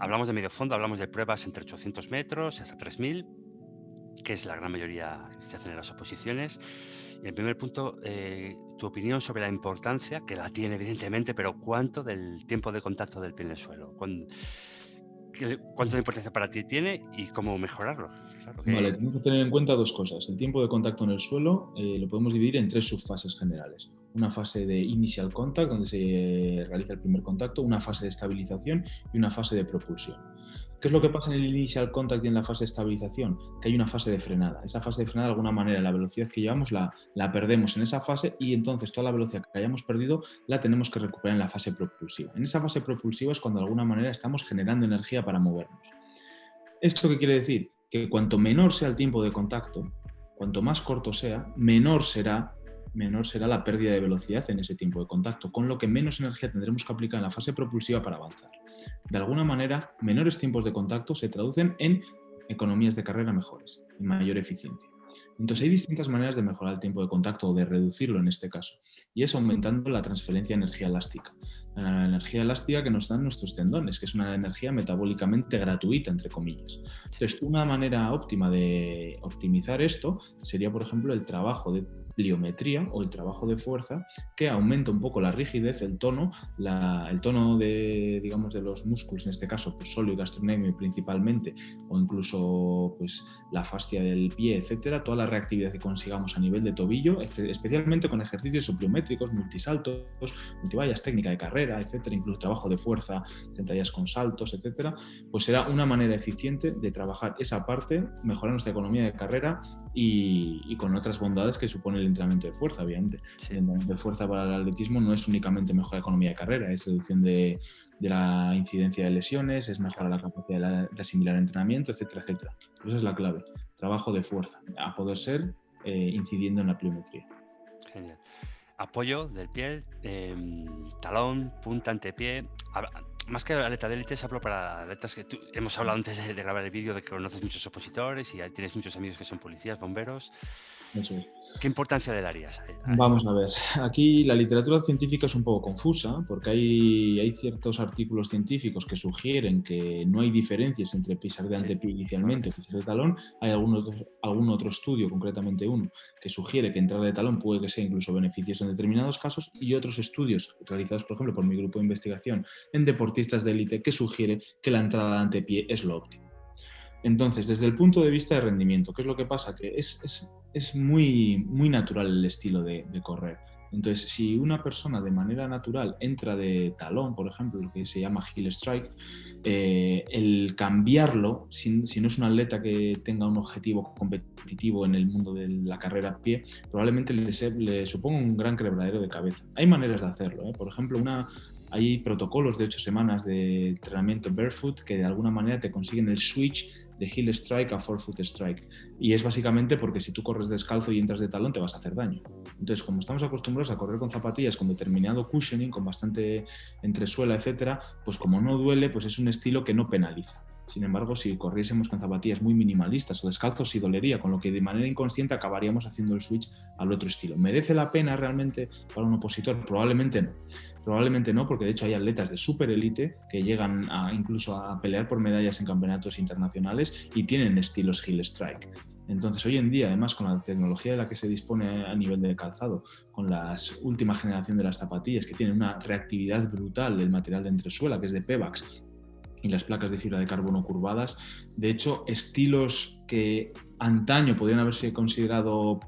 hablamos de medio fondo, hablamos de pruebas entre 800 metros y hasta 3000, que es la gran mayoría que se hacen en las oposiciones. Y el primer punto, tu opinión sobre la importancia, que la tiene evidentemente, pero ¿cuánto del tiempo de contacto del pie en el suelo? ¿Cuánto de importancia para ti tiene y cómo mejorarlo? Claro Vale, que... tenemos que tener en cuenta dos cosas. El tiempo de contacto en el suelo lo podemos dividir en tres subfases generales. Una fase de initial contact, donde se realiza el primer contacto, una fase de estabilización y una fase de propulsión. ¿Qué es lo que pasa en el initial contact y en la fase de estabilización? Que hay una fase de frenada. Esa fase de frenada, de alguna manera, la velocidad que llevamos la perdemos en esa fase y entonces toda la velocidad que hayamos perdido la tenemos que recuperar en la fase propulsiva. En esa fase propulsiva es cuando de alguna manera estamos generando energía para movernos. ¿Esto qué quiere decir? Que cuanto menor sea el tiempo de contacto, cuanto más corto sea, menor será la pérdida de velocidad en ese tiempo de contacto, con lo que menos energía tendremos que aplicar en la fase propulsiva para avanzar. De alguna manera, menores tiempos de contacto se traducen en economías de carrera mejores, en mayor eficiencia. Entonces hay distintas maneras de mejorar el tiempo de contacto o de reducirlo en este caso, y es aumentando la transferencia de energía elástica. La energía elástica que nos dan nuestros tendones, que es una energía metabólicamente gratuita, entre comillas. Entonces, una manera óptima de optimizar esto sería, por ejemplo, el trabajo de pliometría o el trabajo de fuerza que aumenta un poco la rigidez, el tono de, digamos, de los músculos, en este caso, pues sóleo y gastrocnemio principalmente, o incluso pues la fascia del pie, etcétera, toda la reactividad que consigamos a nivel de tobillo, especialmente con ejercicios pliométricos, multisaltos, multivallas, técnica de carrera, etcétera, incluso trabajo de fuerza, sentadillas con saltos, etcétera, pues será una manera eficiente de trabajar esa parte, mejorar nuestra economía de carrera y con otras bondades que supone el entrenamiento de fuerza, obviamente. Sí. El entrenamiento de fuerza para el atletismo no es únicamente mejorar economía de carrera, es reducción de la incidencia de lesiones, es mejorar la capacidad de asimilar entrenamiento, etcétera, etcétera. Esa es la clave. Trabajo de fuerza, a poder ser incidiendo en la pliometría. Genial. Apoyo del pie, talón, punta, antepié. Más que atleta de élite, hablo para atletas que hemos hablado antes de grabar el vídeo de que conoces muchos opositores y tienes muchos amigos que son policías, bomberos. Eso es. ¿Qué importancia le darías a esto? Vamos a ver, aquí la literatura científica es un poco confusa porque hay ciertos artículos científicos que sugieren que no hay diferencias entre pisar de antepié inicialmente y pisar de talón. Hay algún otro estudio, concretamente uno, que sugiere que entrar de talón puede que sea incluso beneficioso en determinados casos y otros estudios realizados, por ejemplo, por mi grupo de investigación en deportistas de élite que sugiere que la entrada de antepié es lo óptimo. Entonces, desde el punto de vista de rendimiento, ¿qué es lo que pasa? Que es muy, muy natural el estilo de correr. Entonces, si una persona de manera natural entra de talón, por ejemplo, lo que se llama heel strike, el cambiarlo, si no es un atleta que tenga un objetivo competitivo en el mundo de la carrera a pie, probablemente le suponga un gran quebradero de cabeza. Hay maneras de hacerlo, ¿eh? Por ejemplo, hay protocolos de 8 semanas de entrenamiento barefoot que de alguna manera te consiguen el switch de heel strike a forefoot strike. Y es básicamente porque si tú corres descalzo y entras de talón te vas a hacer daño. Entonces, como estamos acostumbrados a correr con zapatillas con determinado cushioning, con bastante entresuela, etcétera, pues como no duele, pues es un estilo que no penaliza. Sin embargo, si corriésemos con zapatillas muy minimalistas o descalzos sí dolería, con lo que de manera inconsciente acabaríamos haciendo el switch al otro estilo. ¿Merece la pena realmente para un opositor? Probablemente no. Probablemente no, porque de hecho hay atletas de super élite que llegan incluso a pelear por medallas en campeonatos internacionales y tienen estilos heel strike. Entonces, hoy en día, además, con la tecnología de la que se dispone a nivel de calzado, con la última generación de las zapatillas que tienen una reactividad brutal del material de entresuela, que es de Pebax, y las placas de fibra de carbono curvadas, de hecho, estilos que antaño podrían haberse considerado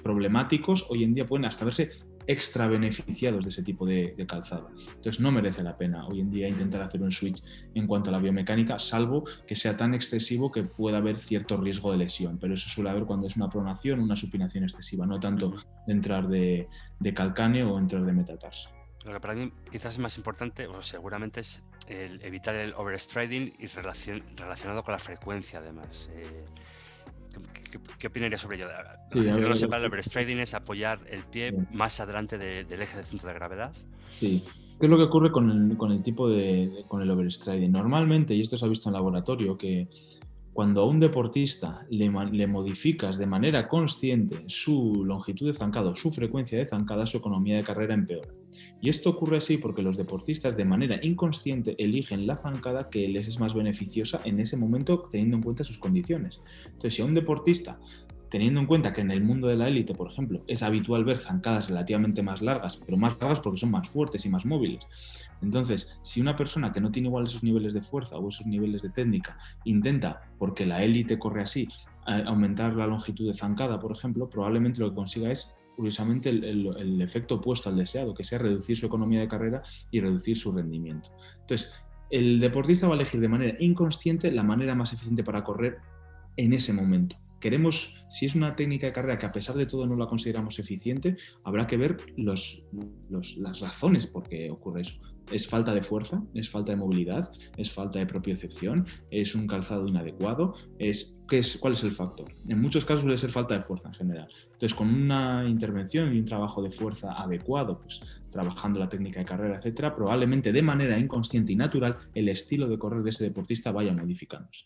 problemáticos, hoy en día pueden hasta verse extra beneficiados de ese tipo de calzado. Entonces no merece la pena hoy en día intentar hacer un switch en cuanto a la biomecánica, salvo que sea tan excesivo que pueda haber cierto riesgo de lesión, pero eso suele haber cuando es una pronación o una supinación excesiva, no tanto de entrar de calcáneo o entrar de metatarso. Lo que para mí quizás es más importante, o seguramente, es el evitar el overstriding y relacionado con la frecuencia, además. ¿Qué opinarías sobre ello? La Sí, gente que no ver, sepa, el overstriding es apoyar el pie sí. más adelante del eje de centro de gravedad. Sí. ¿Qué es lo que ocurre con el tipo con el overstriding? Normalmente, y esto se ha visto en laboratorio, que Cuando a un deportista le modificas de manera consciente su longitud de zancada, su frecuencia de zancada, su economía de carrera empeora. Y esto ocurre así porque los deportistas de manera inconsciente eligen la zancada que les es más beneficiosa en ese momento, teniendo en cuenta sus condiciones. Entonces, si a un deportista, teniendo en cuenta que en el mundo de la élite, por ejemplo, es habitual ver zancadas relativamente más largas, pero más largas porque son más fuertes y más móviles. Entonces, si una persona que no tiene igual esos niveles de fuerza o esos niveles de técnica intenta, porque la élite corre así, aumentar la longitud de zancada, por ejemplo, probablemente lo que consiga es, curiosamente, el efecto opuesto al deseado, que sea reducir su economía de carrera y reducir su rendimiento. Entonces, el deportista va a elegir de manera inconsciente la manera más eficiente para correr en ese momento. Si es una técnica de carrera que a pesar de todo no la consideramos eficiente, habrá que ver las razones por qué ocurre eso. ¿Es falta de fuerza? ¿Es falta de movilidad? ¿Es falta de propiocepción? ¿Es un calzado inadecuado? ¿Cuál es el factor? En muchos casos suele ser falta de fuerza en general. Entonces, con una intervención y un trabajo de fuerza adecuado, pues trabajando la técnica de carrera, etcétera, probablemente de manera inconsciente y natural el estilo de correr de ese deportista vaya modificándose.